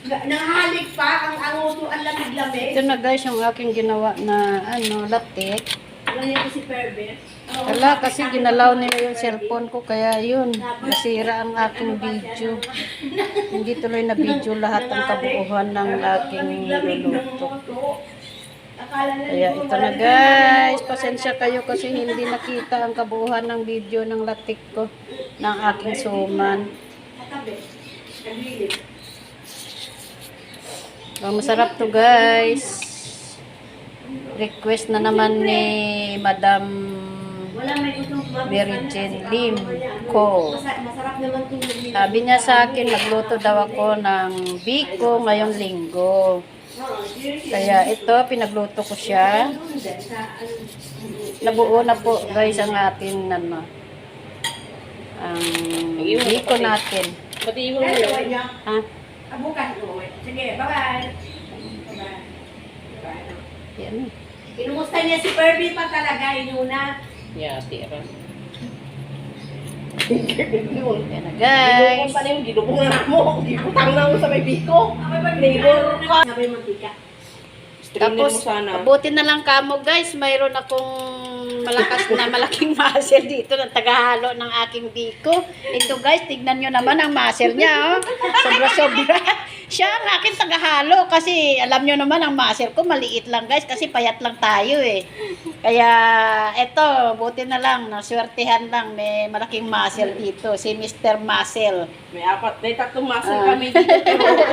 Nahalik pa ang uso, ang lamig-lamig. Ito na guys, yung aking ginawa na latik. Alam niyo po si Perbe? Wala, kasi ginalaw nila yung cellphone ko, kaya yun, nasira ang aking video. Hindi tuloy na video lahat ng kabuuan ng aking niluluto. Kaya ito na guys, pasensya kayo kasi hindi nakita ang kabuuan ng video ng latik ko, ng aking suman. Masarap to guys. Request na naman ni Madam Mary Jane Lim ko. Sabi niya sa akin, nagluto daw ako ng biko ngayong linggo. Kaya ito, pinagluto ko siya. Nabuo na po guys ang ating ang biko natin. Pati iwan mo yun. Ha? Bukas po. Sige, bye-bye. Yan. Inumusta niya si Perby pa talaga, inuna. Yeah, tira. Yan na guys. Kung pa na yung ginubungan mo, gibutang na mo sa may biko. Neighbor ka. Sabi mantika. Streamer mo Tapos, sana. abutin na lang kamo guys, mayroon akong malaking muscle dito na tagahalo ng aking biko. Ito guys, tignan nyo naman ang muscle niya. Oh. Sobra-sobra. Siya ang aking tagahalo kasi alam nyo naman ang muscle ko maliit lang guys kasi payat lang tayo eh. Kaya eto, buti na lang, naswertehan lang, may malaking muscle dito, si Mr. Muscle. May tatlong muscle kami dito. Pero